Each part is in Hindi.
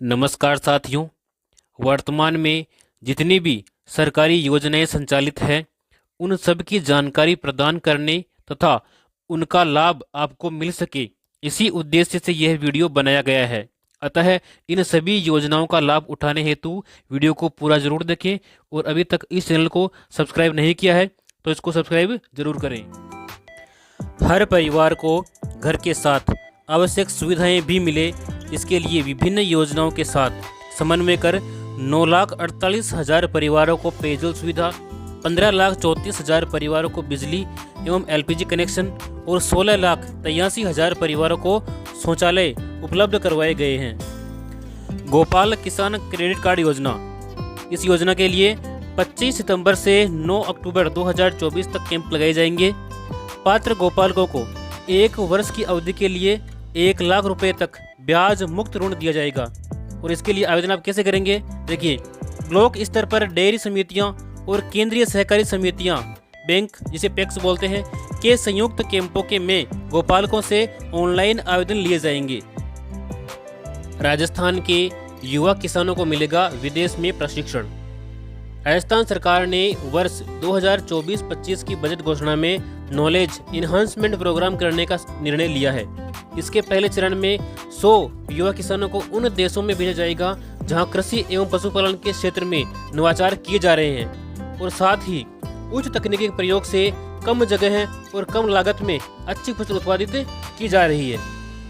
नमस्कार साथियों। वर्तमान में जितनी भी सरकारी योजनाएं संचालित हैं उन सब की जानकारी प्रदान करने तथा उनका लाभ आपको मिल सके, इसी उद्देश्य से यह वीडियो बनाया गया है। अतः इन सभी योजनाओं का लाभ उठाने हेतु वीडियो को पूरा जरूर देखें और अभी तक इस चैनल को सब्सक्राइब नहीं किया है तो इसको सब्सक्राइब जरूर करें। हर परिवार को घर के साथ आवश्यक सुविधाएं भी मिले, इसके लिए विभिन्न योजनाओं के साथ समन्वय कर 9,48,000 परिवारों को पेयजल सुविधा, 15,34,000 परिवारों को बिजली एवं एलपीजी कनेक्शन और 16,83,000 परिवारों को शौचालय उपलब्ध करवाए गए हैं। गोपाल किसान क्रेडिट कार्ड योजना, इस योजना के लिए 25 सितंबर से 9 अक्टूबर 2024 तक कैंप लगाए जाएंगे। पात्र गोपालकों को 1 वर्ष की अवधि के लिए 1 लाख रुपए तक ब्याज मुक्त ऋण दिया जाएगा। और इसके लिए आवेदन आप कैसे करेंगे? देखिए, ब्लॉक स्तर पर डेयरी समितियां और केंद्रीय सहकारी समितियां, बैंक जिसे पैक्स बोलते हैं, के संयुक्त कैंपों के में गोपालकों से ऑनलाइन आवेदन लिए जाएंगे। राजस्थान के युवा किसानों को मिलेगा विदेश में प्रशिक्षण। राजस्थान सरकार ने वर्ष 2024-25 की बजट घोषणा में नॉलेज इन्हांसमेंट प्रोग्राम करने का निर्णय लिया है। इसके पहले चरण में 100 युवा किसानों को उन देशों में भेजा जाएगा जहां कृषि एवं पशुपालन के क्षेत्र में नवाचार किए जा रहे हैं और साथ ही उच्च तकनीकी प्रयोग से कम जगह और कम लागत में अच्छी फसल उत्पादित की जा रही है।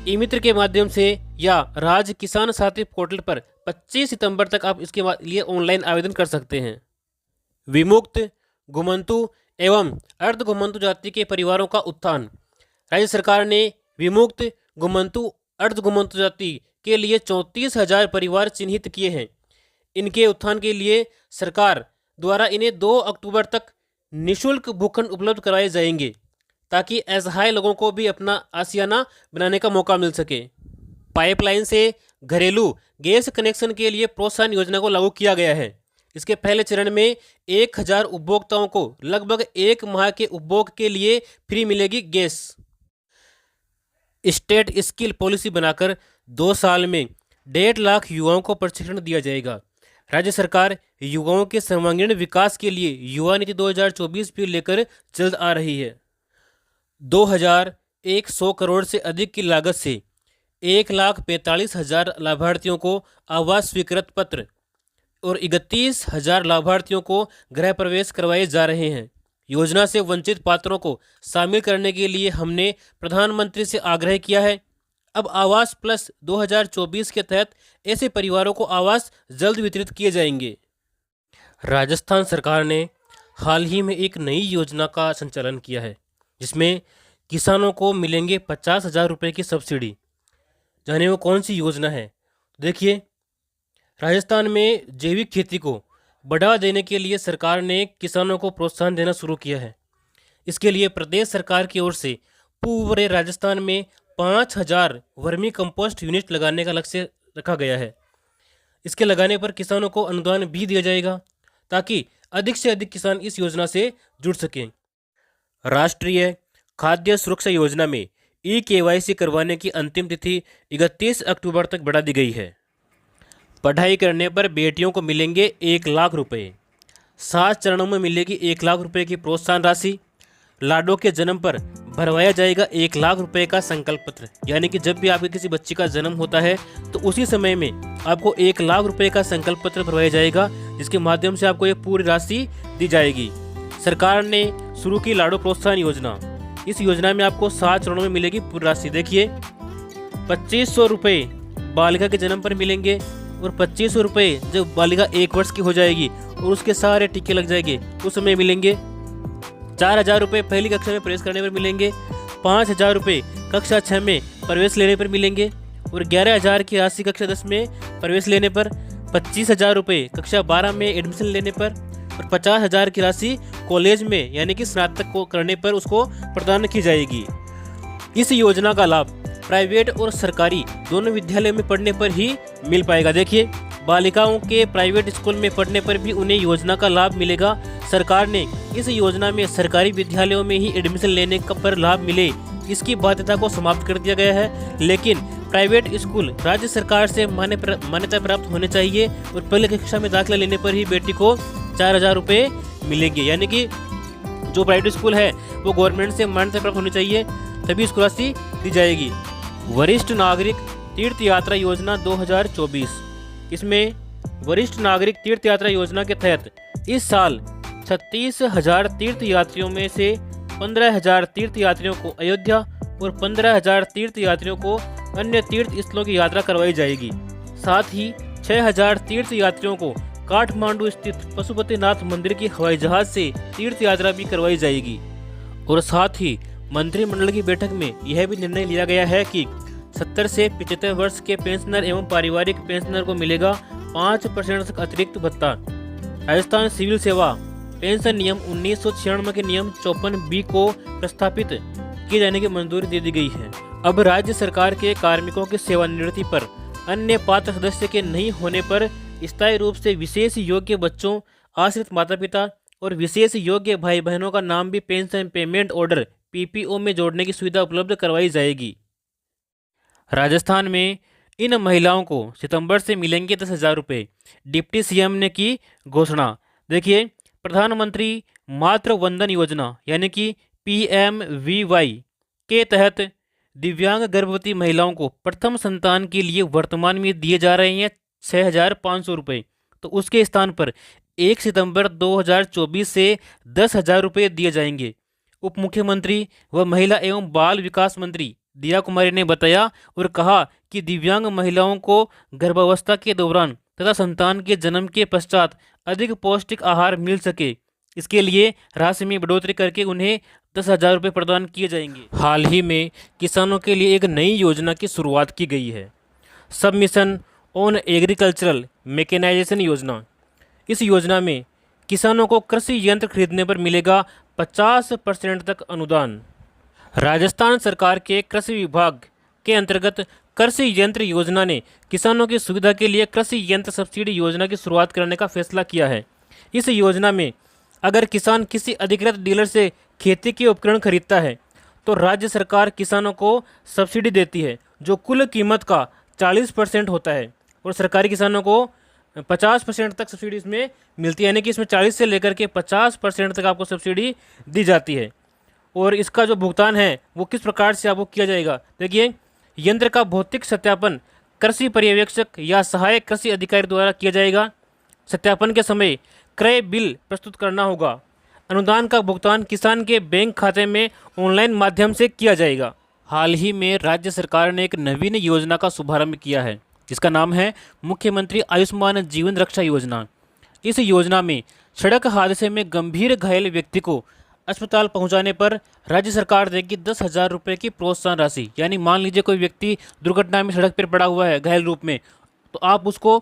ई मित्र के माध्यम से या राज्य किसान साथी पोर्टल पर 25 सितंबर तक आप इसके लिए ऑनलाइन आवेदन कर सकते हैं। विमुक्त, घुमंतु एवं अर्ध घुमंतु जाति के परिवारों का उत्थान। राज्य सरकार ने विमुक्त, घुमंतु, अर्ध घुमंतु जाति के लिए 34,000 परिवार चिन्हित किए हैं। इनके उत्थान के लिए सरकार द्वारा इन्हें 2 अक्टूबर तक निःशुल्क भूखंड उपलब्ध कराए जाएंगे ताकि असहाय लोगों को भी अपना आशियाना बनाने का मौका मिल सके। पाइपलाइन से घरेलू गैस कनेक्शन के लिए प्रोत्साहन योजना को लागू किया गया है। इसके पहले चरण में 1,000 उपभोक्ताओं को लगभग 1 माह के उपभोग के लिए फ्री मिलेगी गैस। स्टेट स्किल पॉलिसी बनाकर 2 साल में 1.5 लाख युवाओं को प्रशिक्षण दिया जाएगा। राज्य सरकार युवाओं के सर्वांगीण विकास के लिए युवा नीति 2024 भी लेकर जल्द आ रही है। 2,100 करोड़ से अधिक की लागत से 1,45,000 लाभार्थियों को आवास स्वीकृत पत्र और 31,000 लाभार्थियों को गृह प्रवेश करवाए जा रहे हैं। योजना से वंचित पात्रों को शामिल करने के लिए हमने प्रधानमंत्री से आग्रह किया है। अब आवास प्लस 2024 के तहत ऐसे परिवारों को आवास जल्द वितरित किए जाएंगे। राजस्थान सरकार ने हाल ही में एक नई योजना का संचालन किया है जिसमें किसानों को मिलेंगे 50,000 रुपये की सब्सिडी। जाने वो कौन सी योजना है? देखिए, राजस्थान में जैविक खेती को बढ़ावा देने के लिए सरकार ने किसानों को प्रोत्साहन देना शुरू किया है। इसके लिए प्रदेश सरकार की ओर से पूरे राजस्थान में 5,000 वर्मी कंपोस्ट यूनिट लगाने का लक्ष्य रखा गया है। इसके लगाने पर किसानों को अनुदान भी दिया जाएगा ताकि अधिक से अधिक किसान इस योजना से जुड़ सकें। राष्ट्रीय खाद्य सुरक्षा योजना में ई-KYC करवाने की अंतिम तिथि 31 अक्टूबर तक बढ़ा दी गई है। पढ़ाई करने पर बेटियों को मिलेंगे 1 लाख रुपए। 7 चरणों में मिलेगी 1 लाख रुपए की प्रोत्साहन राशि। लाडो के जन्म पर भरवाया जाएगा 1 लाख रुपए का संकल्प पत्र, यानी कि जब भी आपके किसी बच्ची का जन्म होता है तो उसी समय में आपको 1 लाख रुपए का संकल्प पत्र भरवाया जाएगा, जिसके माध्यम से आपको ये पूरी राशि दी जाएगी। सरकार ने शुरू की लाडो प्रोत्साहन योजना। इस योजना में आपको 7 चरणों में मिलेगी पूरी राशि। देखिए, 2,500 रुपये बालिका के जन्म पर मिलेंगे और 2,500 रुपये जब बालिका 1 वर्ष की हो जाएगी और उसके सारे टीके लग जाएंगे उस समय मिलेंगे। 4,000 रुपये पहली कक्षा में प्रवेश करने पर मिलेंगे। 5,000 रुपये कक्षा 6 में प्रवेश लेने पर मिलेंगे और 11,000 की राशि कक्षा 10 में प्रवेश लेने पर। 25,000 रुपये कक्षा 12 में एडमिशन लेने पर और 50,000 की राशि कॉलेज में यानी कि स्नातक को करने पर उसको प्रदान की जाएगी। इस योजना का लाभ प्राइवेट और सरकारी दोनों विद्यालयों में पढ़ने पर ही मिल पाएगा। देखिए, बालिकाओं के प्राइवेट स्कूल में पढ़ने पर भी उन्हें योजना का लाभ मिलेगा। सरकार ने इस योजना में सरकारी विद्यालयों में ही एडमिशन लेने पर लाभ मिले इसकी बाध्यता को समाप्त कर दिया गया है, लेकिन प्राइवेट स्कूल राज्य सरकार से मान्यता प्राप्त होने चाहिए और पहली कक्षा में दाखिला लेने पर ही बेटी को 4,000 रुपये मिलेंगे। यानी कि जो प्राइवेट स्कूल है वो गवर्नमेंट से मान्यता प्राप्त होनी चाहिए, तभी इसको राशि दी जाएगी। वरिष्ठ नागरिक तीर्थ यात्रा योजना 2024, इसमें वरिष्ठ नागरिक तीर्थ यात्रा योजना के तहत इस साल 36,000 तीर्थ यात्रियों में से 15,000 तीर्थ यात्रियों को अयोध्या और 15,000 तीर्थ यात्रियों को अन्य तीर्थ स्थलों की यात्रा करवाई जाएगी। साथ ही 6,000 तीर्थ यात्रियों को काठमांडू स्थित पशुपतिनाथ मंदिर की हवाई जहाज से तीर्थ यात्रा भी करवाई जाएगी। और साथ ही मंत्रिमंडल की बैठक में यह भी निर्णय लिया गया है कि 70 से 75 वर्ष के पेंशनर एवं पारिवारिक पेंशनर को मिलेगा 5% तक अतिरिक्त भत्ता। राजस्थान सिविल सेवा पेंशन नियम 1996 के नियम 54B को प्रस्तापित किए जाने की मंजूरी दे दी गई है। अब राज्य सरकार के कार्मिकों की सेवानिवृत्ति पर अन्य पात्र सदस्य के नहीं होने पर स्थायी रूप से विशेष योग्य बच्चों, आश्रित माता पिता और विशेष योग्य भाई बहनों का नाम भी पेंशन पेमेंट ऑर्डर PPO में जोड़ने की सुविधा उपलब्ध करवाई जाएगी। राजस्थान में इन महिलाओं को सितंबर से मिलेंगे 10,000 रुपये, डिप्टी CM ने की घोषणा। देखिए, प्रधानमंत्री मातृ वंदन योजना यानी कि PMVY के तहत दिव्यांग गर्भवती महिलाओं को प्रथम संतान के लिए वर्तमान में दिए जा रहे हैं 6,500 रुपये। तो उसके स्थान पर 1 सितंबर 2024 से 10,000 रुपये दिए जाएंगे। उप मुख्यमंत्री व महिला एवं बाल विकास मंत्री दिया कुमारी ने बताया और कहा कि दिव्यांग महिलाओं को गर्भावस्था के दौरान तथा संतान के जन्म के पश्चात अधिक पौष्टिक आहार मिल सके, इसके लिए राशि में बढ़ोतरी करके उन्हें 10,000 रुपये प्रदान किए जाएंगे। हाल ही में किसानों के लिए एक नई योजना की शुरुआत की गई है, सबमिशन ऑन एग्रीकल्चरल मैकेनाइजेशन योजना। इस योजना में किसानों को कृषि यंत्र खरीदने पर मिलेगा 50% तक अनुदान। राजस्थान सरकार के कृषि विभाग के अंतर्गत कृषि यंत्र योजना ने किसानों की सुविधा के लिए कृषि यंत्र सब्सिडी योजना की शुरुआत करने का फैसला किया है। इस योजना में अगर किसान किसी अधिकृत डीलर से खेती के उपकरण खरीदता है तो राज्य सरकार किसानों को सब्सिडी देती है, जो कुल कीमत का 40% होता है, और सरकारी किसानों को 50% तक सब्सिडी इसमें मिलती है। यानी कि इसमें 40 से लेकर के 50% तक आपको सब्सिडी दी जाती है। और इसका जो भुगतान है वो किस प्रकार से आपको किया जाएगा। देखिए, यंत्र का भौतिक सत्यापन कृषि पर्यवेक्षक या सहायक कृषि अधिकारी द्वारा किया जाएगा। सत्यापन के समय क्रय बिल प्रस्तुत करना होगा। अनुदान का भुगतान किसान के बैंक खाते में ऑनलाइन माध्यम से किया जाएगा। हाल ही में राज्य सरकार ने एक नवीन योजना का शुभारंभ किया है, जिसका नाम है मुख्यमंत्री आयुष्मान जीवन रक्षा योजना। इस योजना में सड़क हादसे में गंभीर घायल व्यक्ति को अस्पताल पहुंचाने पर राज्य सरकार देगी 10,000 रुपये की प्रोत्साहन राशि। यानी मान लीजिए कोई व्यक्ति दुर्घटना में सड़क पर पड़ा हुआ है घायल रूप में, तो आप उसको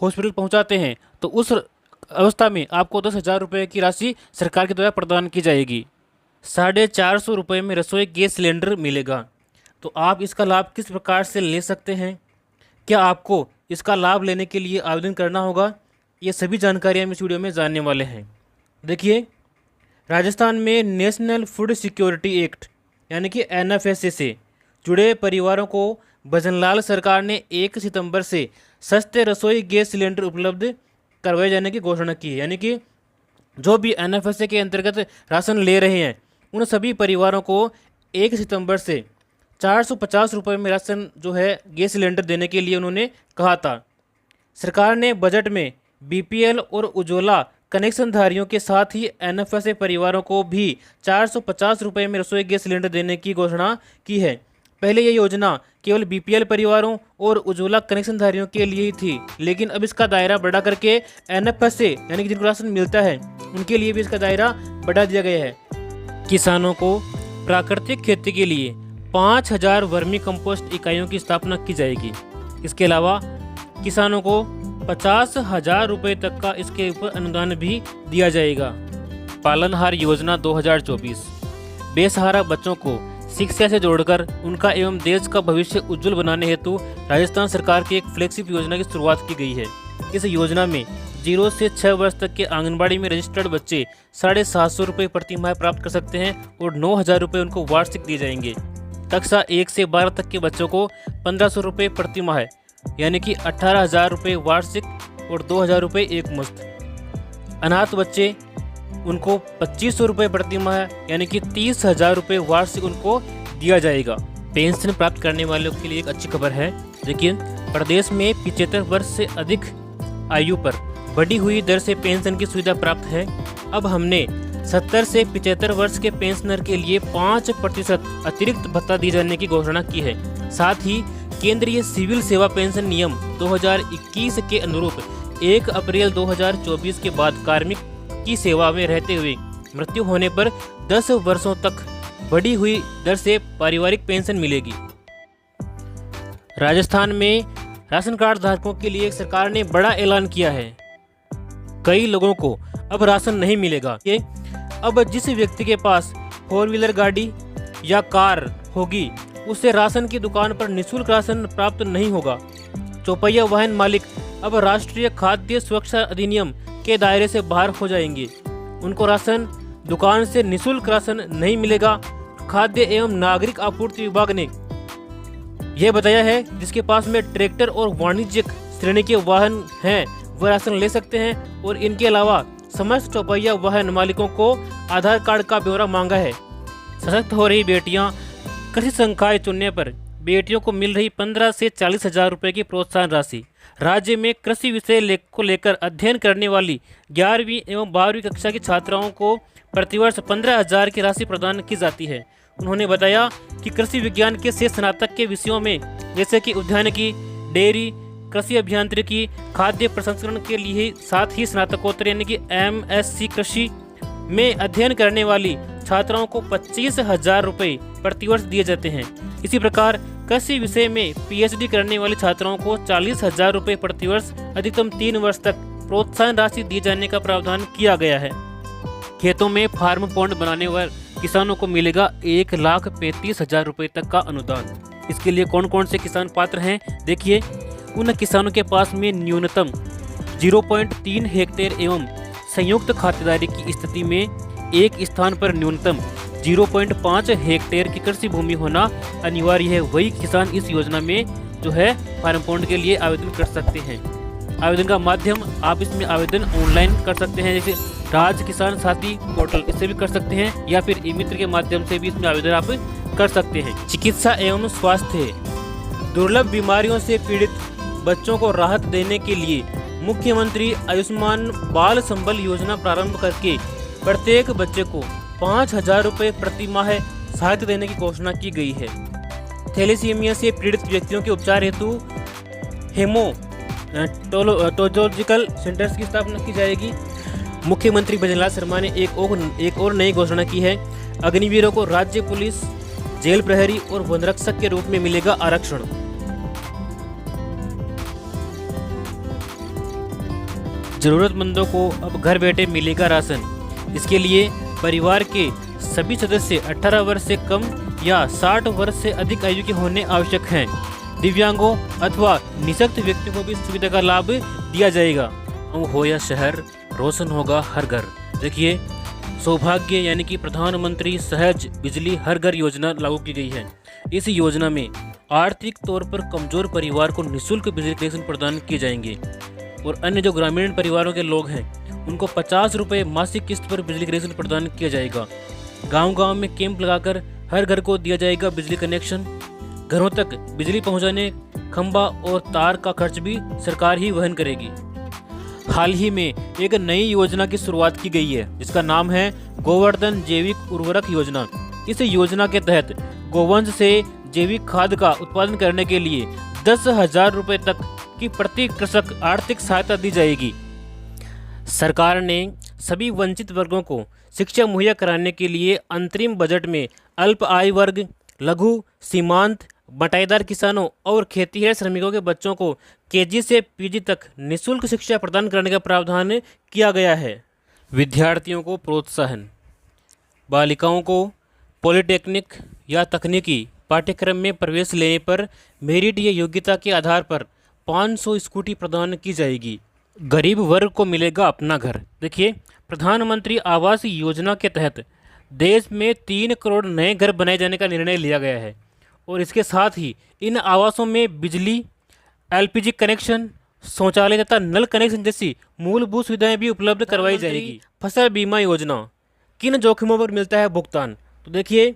हॉस्पिटल पहुंचाते हैं, तो उस अवस्था में आपको 10,000 रुपये की राशि सरकार के द्वारा प्रदान की जाएगी। 450 रुपये में रसोई गैस सिलेंडर मिलेगा। तो आप इसका लाभ किस प्रकार से ले सकते हैं, क्या आपको इसका लाभ लेने के लिए आवेदन करना होगा, ये सभी जानकारियाँ हम इस वीडियो में जानने वाले हैं। देखिए, राजस्थान में नेशनल फूड सिक्योरिटी एक्ट यानी कि NFSA से जुड़े परिवारों को भजनलाल सरकार ने 1 सितंबर से सस्ते रसोई गैस सिलेंडर उपलब्ध करवाए जाने की घोषणा की है। यानी कि जो भी NFSA के अंतर्गत राशन ले रहे हैं उन सभी परिवारों को 1 सितंबर से 450 रुपये में राशन जो है गैस सिलेंडर देने के लिए उन्होंने कहा था। सरकार ने बजट में BPL और उज्ज्वला कनेक्शनधारियों के साथ ही NFSA परिवारों को भी 450 रुपये में रसोई गैस सिलेंडर देने की घोषणा की है। पहले ये योजना केवल BPL परिवारों और उज्ज्वला कनेक्शनधारियों के लिए ही थी, लेकिन अब इसका दायरा बढ़ा करके NFSA यानी कि जिनको राशन मिलता है उनके लिए भी इसका दायरा बढ़ा दिया गया है। किसानों को प्राकृतिक खेती के लिए 5,000 वर्मी कंपोस्ट इकाइयों की स्थापना की जाएगी। इसके अलावा किसानों को 50,000 रुपये तक का इसके ऊपर अनुदान भी दिया जाएगा। पालनहार योजना 2024 बेसहारा बच्चों को शिक्षा से जोड़कर उनका एवं देश का भविष्य उज्जवल बनाने हेतु राजस्थान सरकार की एक फ्लैगशिप योजना की शुरुआत की गई है। इस योजना में 0 से 6 वर्ष तक के आंगनबाड़ी में रजिस्टर्ड बच्चे 750 रुपये प्रति माह प्राप्त कर सकते हैं और 9,000 रुपये उनको वार्षिक दिए जाएंगे। कक्षा 1 से 12 तक के बच्चों को 1500 रुपये प्रति माह यानी कि 18,000 रुपये वार्षिक और 2,000 रुपये एक मुश्त। अनाथ बच्चे उनको 2500 रुपये प्रति माह यानी कि 30,000 रुपये वार्षिक उनको दिया जाएगा। पेंशन प्राप्त करने वालों के लिए एक अच्छी खबर है। देखिए, प्रदेश में 75 वर्ष से अधिक आयु पर बढ़ी हुई दर से पेंशन की सुविधा प्राप्त है। अब हमने 70 से 75 वर्ष के पेंशनर के लिए 5% अतिरिक्त भत्ता दिए जाने की घोषणा की है। साथ ही केंद्रीय सिविल सेवा पेंशन नियम 2021 के अनुरूप 1 अप्रैल 2024 के बाद कार्मिक की सेवा में रहते हुए मृत्यु होने पर 10 वर्षों तक बढ़ी हुई दर से पारिवारिक पेंशन मिलेगी। राजस्थान में राशन कार्ड धारकों के लिए सरकार ने बड़ा ऐलान किया है। कई लोगों को अब राशन नहीं मिलेगा। ये अब जिस व्यक्ति के पास 4 व्हीलर गाड़ी या कार होगी उससे राशन की दुकान पर निःशुल्क राशन प्राप्त नहीं होगा। चौपहिया वाहन मालिक अब राष्ट्रीय खाद्य सुरक्षा अधिनियम के दायरे से बाहर हो जाएंगे। उनको राशन दुकान से निःशुल्क राशन नहीं मिलेगा। खाद्य एवं नागरिक आपूर्ति विभाग ने यह बताया है जिसके पास में ट्रैक्टर और वाणिज्यिक श्रेणी के वाहन हैं वह राशन ले सकते हैं। और इनके अलावा समस्त चौपहिया वाहन मालिकों को आधार कार्ड का ब्यौरा मांगा है। सशक्त हो रही बेटियां, कृषि संकाय चुनने पर बेटियों को मिल रही 15 से 40,000 रुपये की प्रोत्साहन राशि। राज्य में कृषि विषय को लेकर अध्ययन करने वाली 11वीं एवं 12वीं कक्षा की छात्राओं को प्रतिवर्ष 15,000 की राशि प्रदान की जाती है। उन्होंने बताया कि कृषि विज्ञान के से स्नातक के विषयों में जैसे कि उद्यानिकी, डेयरी, कृषि अभियांत्रिकी, खाद्य प्रसंस्करण के लिए साथ ही स्नातकोत्तर यानी कि MSc कृषि में अध्ययन करने वाली छात्राओं को 25,000 रुपये प्रतिवर्ष दिए जाते हैं। इसी प्रकार कृषि विषय में PhD करने वाली छात्राओं को 40,000 रुपये प्रतिवर्ष अधिकतम 3 वर्ष तक प्रोत्साहन राशि दिए जाने का प्रावधान किया गया है। खेतों में फार्म पॉन्ड बनाने वाले किसानों को मिलेगा 1,35,000 रुपये तक का अनुदान। इसके लिए कौन कौन से किसान पात्र हैं? देखिए, उन किसानों के पास में न्यूनतम 0.3 हेक्टेयर एवं संयुक्त खातेदारी की स्थिति में एक स्थान पर न्यूनतम 0.5 हेक्टेयर की कृषि भूमि होना अनिवार्य है। वही किसान इस योजना में जो है फार्म पॉन्ड के लिए आवेदन कर सकते हैं। आवेदन का माध्यम आप इसमें आवेदन ऑनलाइन कर सकते हैं, जैसे राज्य किसान साथी पोर्टल, इससे भी कर सकते हैं या फिर ई-मित्र के माध्यम से भी इसमें आवेदन आप कर सकते हैं। चिकित्सा एवं स्वास्थ्य, दुर्लभ बीमारियों से पीड़ित बच्चों को राहत देने के लिए मुख्यमंत्री आयुष्मान बाल संबल योजना प्रारंभ करके प्रत्येक बच्चे को 5,000 रुपये प्रति माह सहायता देने की घोषणा की गई है। थैलेसीमिया से पीड़ित व्यक्तियों के उपचार हेतु हेमोटोलॉजिकल सेंटर्स की स्थापना की जाएगी। मुख्यमंत्री भजनलाल शर्मा ने एक और नई घोषणा की है। अग्निवीरों को राज्य पुलिस, जेल प्रहरी और वनरक्षक के रूप में मिलेगा आरक्षण। जरूरतमंदों को अब घर बैठे मिलेगा राशन। इसके लिए परिवार के सभी सदस्य 18 वर्ष से कम या 60 वर्ष से अधिक आयु के होने आवश्यक हैं। दिव्यांगों अथवा निःशक्त व्यक्तियों को भी सुविधा का लाभ दिया जाएगा। गाँव हो या शहर, रोशन होगा हर घर। देखिए, सौभाग्य यानी कि प्रधानमंत्री सहज बिजली हर घर योजना लागू की गई है। इस योजना में आर्थिक तौर पर कमजोर परिवार को निःशुल्क बिजली कनेक्शन प्रदान किए जाएंगे और अन्य जो ग्रामीण परिवारों के लोग हैं उनको 50 रुपये मासिक किस्त पर बिजली कनेक्शन प्रदान किया जाएगा। गांव-गांव में कैंप लगाकर हर घर को दिया जाएगा बिजली कनेक्शन। घरों तक बिजली पहुंचाने खंबा और तार का खर्च भी सरकार ही वहन करेगी। हाल ही में एक नई योजना की शुरुआत की गई है जिसका नाम है गोवर्धन जैविक उर्वरक योजना। इस योजना के तहत गोवंश से जैविक खाद का उत्पादन करने के लिए 10,000 रुपये तक की प्रति कृषक आर्थिक सहायता दी जाएगी। सरकार ने सभी वंचित वर्गों को शिक्षा मुहैया कराने के लिए अंतरिम बजट में अल्प आय वर्ग, लघु, सीमांत, बटाईदार किसानों और खेतीहर श्रमिकों के बच्चों को केजी से पीजी तक निःशुल्क शिक्षा प्रदान करने का प्रावधान किया गया है। विद्यार्थियों को प्रोत्साहन, बालिकाओं को पॉलिटेक्निक या तकनीकी पाठ्यक्रम में प्रवेश लेने पर मेरिट या योग्यता के आधार पर 500 स्कूटी प्रदान की जाएगी। गरीब वर्ग को मिलेगा अपना घर। देखिए, प्रधानमंत्री आवास योजना के तहत देश में 3 करोड़ नए घर बनाए जाने का निर्णय लिया गया है। और इसके साथ ही इन आवासों में बिजली, एलपीजी कनेक्शन, शौचालय तथा नल कनेक्शन जैसी मूलभूत सुविधाएं भी उपलब्ध करवाई जाएगी। फसल बीमा योजना, किन जोखिमों पर मिलता है भुगतान? तो देखिए,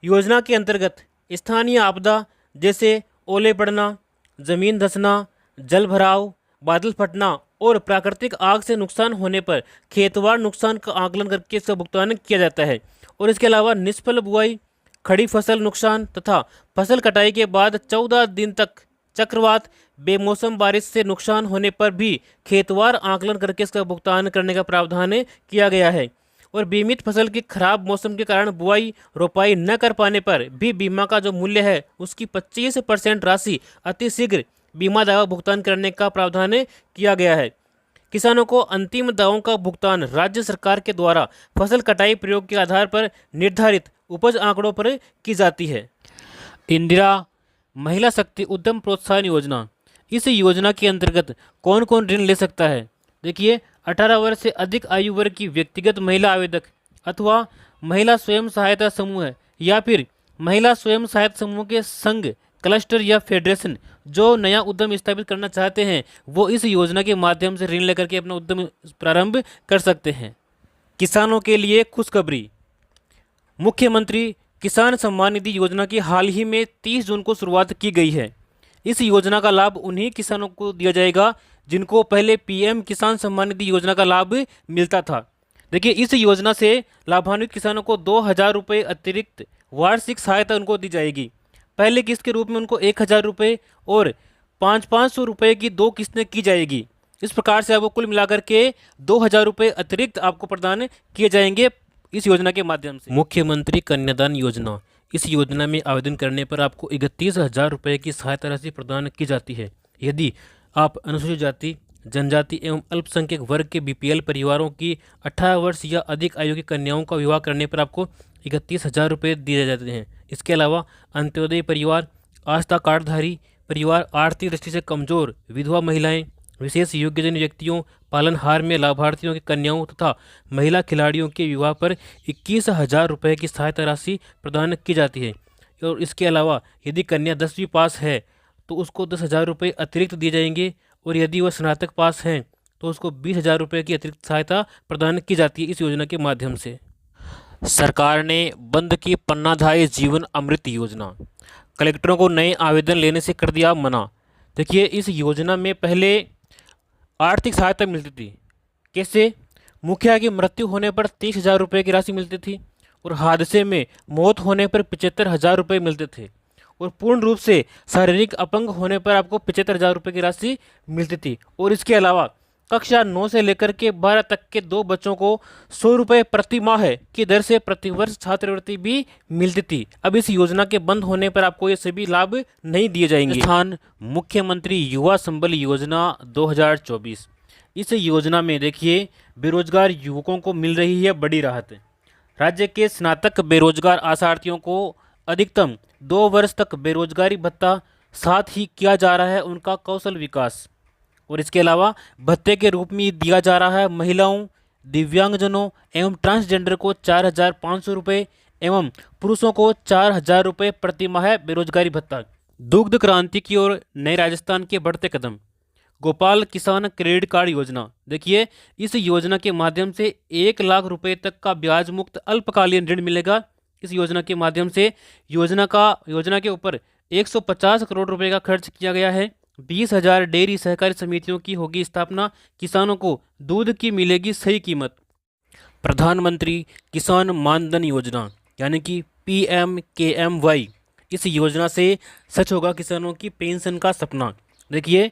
योजना के अंतर्गत स्थानीय आपदा जैसे ओले पड़ना, जमीन धंसना, जल भराव, बादल फटना और प्राकृतिक आग से नुकसान होने पर खेतवार नुकसान का आकलन करके इसका भुगतान किया जाता है। और इसके अलावा निष्फल बुआई, खड़ी फसल नुकसान तथा फसल कटाई के बाद 14 दिन तक चक्रवात, बेमौसम बारिश से नुकसान होने पर भी खेतवार आकलन करके इसका भुगतान करने का प्रावधान किया गया है। और बीमित फसल की खराब मौसम के कारण बुआई रोपाई न कर पाने पर भी बीमा का जो मूल्य है उसकी 25% राशि अतिशीघ्र बीमा दावा भुगतान करने का प्रावधान किया गया है। किसानों को अंतिम दावों का भुगतान राज्य सरकार के द्वारा फसल कटाई प्रयोग के आधार पर निर्धारित उपज आंकड़ों पर की जाती है। इंदिरा महिला शक्ति उद्यम प्रोत्साहन योजना, इस योजना के अंतर्गत कौन कौन ऋण ले सकता है? देखिए, 18 वर्ष से अधिक आयु वर्ग की व्यक्तिगत महिला आवेदक अथवा महिला स्वयं सहायता समूह या फिर महिला स्वयं सहायता समूह के संघ, क्लस्टर या फेडरेशन जो नया उद्यम स्थापित करना चाहते हैं वो इस योजना के माध्यम से ऋण लेकर के अपना उद्यम प्रारंभ कर सकते हैं। किसानों के लिए खुशखबरी, मुख्यमंत्री किसान सम्मान निधि योजना की हाल ही में 30 जून को शुरुआत की गई है। इस योजना का लाभ उन्हीं किसानों को दिया जाएगा जिनको पहले पीएम किसान सम्मान निधि योजना का लाभ मिलता था। देखिए, इस योजना से लाभान्वित किसानों को 2,000 रुपये अतिरिक्त वार्षिक सहायता उनको दी जाएगी। पहले किस्त के रूप में उनको 1,000 रुपये और 500 रुपये की 2 किस्तें की जाएगी। इस प्रकार से आपको कुल मिलाकर के 2,000 रुपये अतिरिक्त आपको प्रदान किए जाएंगे इस योजना के माध्यम से। मुख्यमंत्री कन्यादान योजना, इस योजना में आवेदन करने पर आपको 31,000 रुपये की सहायता राशि प्रदान की जाती है। यदि आप अनुसूचित जाति, जनजाति एवं अल्पसंख्यक वर्ग के बीपीएल परिवारों की 18 वर्ष या अधिक आयु की कन्याओं का विवाह करने पर आपको 31,000 रुपये दिए जाते हैं। इसके अलावा अंत्योदय परिवार, आस्था कार्डधारी परिवार, आर्थिक दृष्टि से कमजोर विधवा महिलाएं, विशेष योग्यजन व्यक्तियों, पालनहार में लाभार्थियों की कन्याओं तथा महिला खिलाड़ियों के विवाह पर 21,000 रुपये की सहायता राशि प्रदान की जाती है। और इसके अलावा यदि कन्या 10वीं पास है तो उसको 10,000 रुपये अतिरिक्त दिए जाएंगे और यदि वह स्नातक पास हैं तो उसको 20,000 रुपये की अतिरिक्त सहायता प्रदान की जाती है इस योजना के माध्यम से। सरकार ने बंद की पन्नाधाय जीवन अमृत योजना, कलेक्टरों को नए आवेदन लेने से कर दिया मना। देखिए, इस योजना में पहले आर्थिक सहायता मिलती थी। कैसे? मुखिया की मृत्यु होने पर 30,000 रुपये की राशि मिलती थी और हादसे में मौत होने पर 75,000 रुपये मिलते थे और पूर्ण रूप से शारीरिक अपंग होने पर आपको 75,000 रुपये की राशि मिलती थी। और इसके अलावा कक्षा 9 से लेकर के 12 तक के 2 बच्चों को 100 रुपये प्रति माह की दर से प्रतिवर्ष छात्रवृत्ति भी मिलती थी। अब इस योजना के बंद होने पर आपको ये सभी लाभ नहीं दिए जाएंगे। स्थान मुख्यमंत्री युवा संबल योजना 2024, इस योजना में देखिए बेरोजगार युवकों को मिल रही है बड़ी राहत। राज्य के स्नातक बेरोजगार आशार्थियों को अधिकतम 2 वर्ष तक बेरोजगारी भत्ता, साथ ही किया जा रहा है उनका कौशल विकास। और इसके अलावा भत्ते के रूप में दिया जा रहा है महिलाओं, दिव्यांगजनों एवं ट्रांसजेंडर को 4,500 रुपये एवं पुरुषों को 4,000 रुपये प्रति माह बेरोजगारी भत्ता। दुग्ध क्रांति की ओर नए राजस्थान के बढ़ते कदम, गोपाल किसान क्रेडिट कार्ड योजना। देखिए, इस योजना के माध्यम से 1 लाख रुपये तक का ब्याज मुक्त अल्पकालीन ऋण मिलेगा। इस योजना के माध्यम से योजना के ऊपर 150 करोड़ रुपए का खर्च किया गया है। 20,000 डेयरी सहकारी समितियों की होगी स्थापना। किसानों को दूध की मिलेगी सही कीमत। प्रधानमंत्री किसान मानधन योजना यानी कि PMKMY, इस योजना से सच होगा किसानों की पेंशन का सपना। देखिए,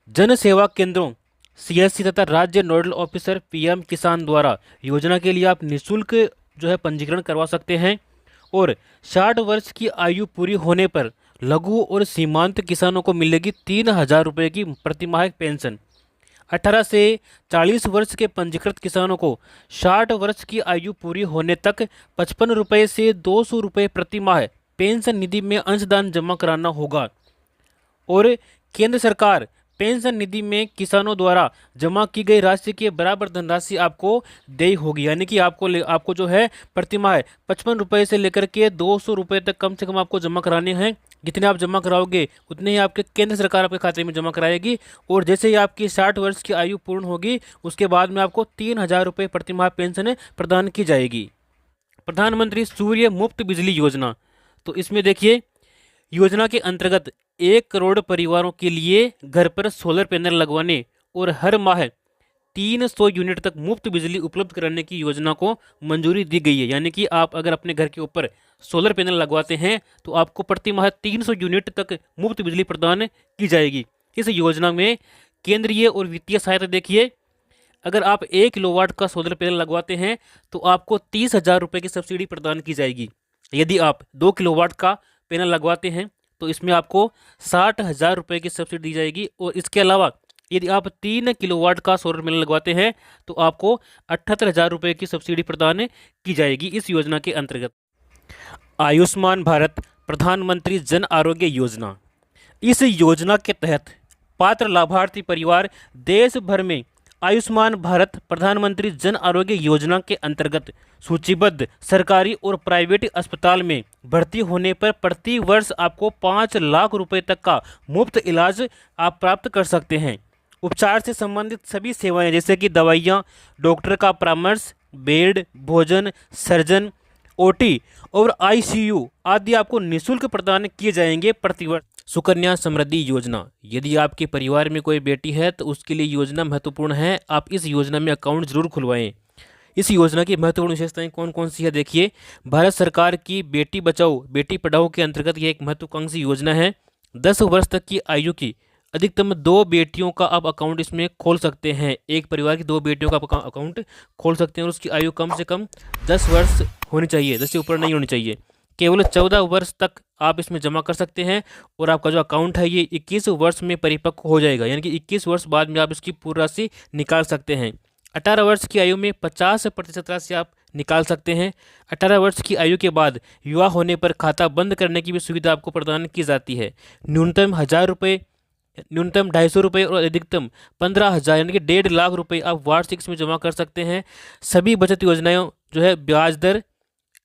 जन सेवा केंद्रों CSC तथा राज्य नोडल ऑफिसर PM किसान द्वारा योजना के लिए आप निःशुल्क पंजीकरण करवा सकते हैं। और 60 वर्ष की आयु पूरी होने पर लघु और सीमांत किसानों को मिलेगी 3,000 रुपये की प्रतिमाह पेंशन। 18 से 40 वर्ष के पंजीकृत किसानों को 60 वर्ष की आयु पूरी होने तक 55 रुपये से 200 रुपये प्रति माह पेंशन निधि में अंशदान जमा कराना होगा। और केंद्र सरकार पेंशन निधि में किसानों द्वारा जमा की गई राशि के बराबर धनराशि आपको देय होगी, यानी कि आपको जो है प्रति माह 55 रुपये से लेकर के 200 रुपये तक कम से कम आपको जमा कराने हैं। जितने आप जमा कराओगे उतने ही आपके केंद्र सरकार आपके खाते में जमा कराएगी। और जैसे ही आपकी 60 वर्ष की आयु पूर्ण होगी उसके बाद में आपको 3000 रुपये प्रति माह पेंशन प्रदान की जाएगी। प्रधानमंत्री सूर्य मुफ्त बिजली योजना, तो इसमें देखिए योजना के अंतर्गत 1 करोड़ परिवारों के लिए घर पर सोलर पैनल लगवाने और हर माह 300 यूनिट तक मुफ्त बिजली उपलब्ध कराने की योजना को मंजूरी दी गई है। यानी कि आप अगर अपने घर के ऊपर सोलर पैनल लगवाते हैं तो आपको प्रति माह 300 यूनिट तक मुफ्त बिजली प्रदान की जाएगी। इस योजना में केंद्रीय और वित्तीय सहायता देखिए, अगर आप 1 किलोवाट का सोलर पैनल लगवाते हैं तो आपको 30,000 रुपये की सब्सिडी प्रदान की जाएगी। यदि आप 2 किलोवाट का पैनल लगवाते हैं तो इसमें आपको 60,000 रुपये की सब्सिडी दी जाएगी। और इसके अलावा यदि आप 3 किलोवाट का सोलर पैनल लगवाते हैं तो आपको 78,000 रुपये की सब्सिडी प्रदान की जाएगी इस योजना के अंतर्गत। आयुष्मान भारत प्रधानमंत्री जन आरोग्य योजना, इस योजना के तहत पात्र लाभार्थी परिवार देश भर में आयुष्मान भारत प्रधानमंत्री जन आरोग्य योजना के अंतर्गत सूचीबद्ध सरकारी और प्राइवेट अस्पताल में भर्ती होने पर प्रति वर्ष आपको 5 लाख रुपए तक का मुफ्त इलाज आप प्राप्त कर सकते हैं। उपचार से संबंधित सभी सेवाएं जैसे कि दवाइयाँ, डॉक्टर का परामर्श, बेड, भोजन, सर्जन, ओटी और आईसीयू आदि आपको निःशुल्क प्रदान किए जाएंगे प्रतिवर्ष। सुकन्या समृद्धि योजना, यदि आपके परिवार में कोई बेटी है तो उसके लिए योजना महत्वपूर्ण है। आप इस योजना में अकाउंट जरूर खुलवाएं। इस योजना की महत्वपूर्ण विशेषताएं कौन कौन सी है देखिए। भारत सरकार की बेटी बचाओ बेटी पढ़ाओ के अंतर्गत यह एक महत्वाकांक्षी योजना है। 10 वर्ष तक की आयु की अधिकतम 2 बेटियों का आप अकाउंट इसमें खोल सकते हैं। एक परिवार की 2 बेटियों का आप अकाउंट खोल सकते हैं और उसकी आयु कम से कम 10 वर्ष होनी चाहिए, 10 से ऊपर नहीं होनी चाहिए। केवल 14 वर्ष तक आप इसमें जमा कर सकते हैं और आपका जो अकाउंट है ये 21 वर्ष में परिपक्व हो जाएगा, यानी कि 21 वर्ष बाद में आप इसकी पूरी राशि निकाल सकते हैं। 18 वर्ष की आयु में 50% राशि आप निकाल सकते हैं। 18 वर्ष की आयु के बाद युवा होने पर खाता बंद करने की भी सुविधा आपको प्रदान की जाती है। न्यूनतम 1,000 रुपये, न्यूनतम 250 रुपये और अधिकतम 15,000 यानी कि 1.5 लाख रुपये आप वार्षिक इसमें जमा कर सकते हैं। सभी बचत योजनाएं जो है ब्याज दर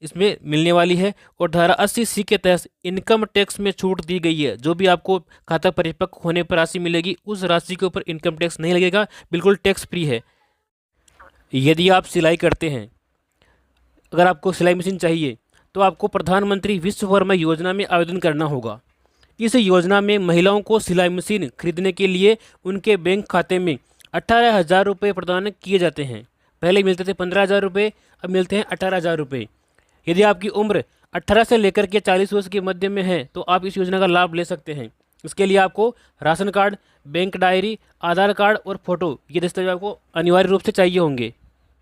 इसमें मिलने वाली है। और धारा 80C के तहत इनकम टैक्स में छूट दी गई है। जो भी आपको खाता परिपक्व होने पर राशि मिलेगी उस राशि के ऊपर इनकम टैक्स नहीं लगेगा, बिल्कुल टैक्स फ्री है। यदि आप सिलाई करते हैं, अगर आपको सिलाई मशीन चाहिए तो आपको प्रधानमंत्री विश्वकर्मा योजना में आवेदन करना होगा। इस योजना में महिलाओं को सिलाई मशीन खरीदने के लिए उनके बैंक खाते में 18,000 रुपये प्रदान किए जाते हैं। पहले मिलते थे 15,000 रुपये, अब मिलते हैं 18,000 रुपये। यदि आपकी उम्र 18 से लेकर के 40 वर्ष के मध्य में है तो आप इस योजना का लाभ ले सकते हैं। इसके लिए आपको राशन कार्ड, बैंक डायरी, आधार कार्ड और फोटो ये दस्तावेज आपको अनिवार्य रूप से चाहिए होंगे।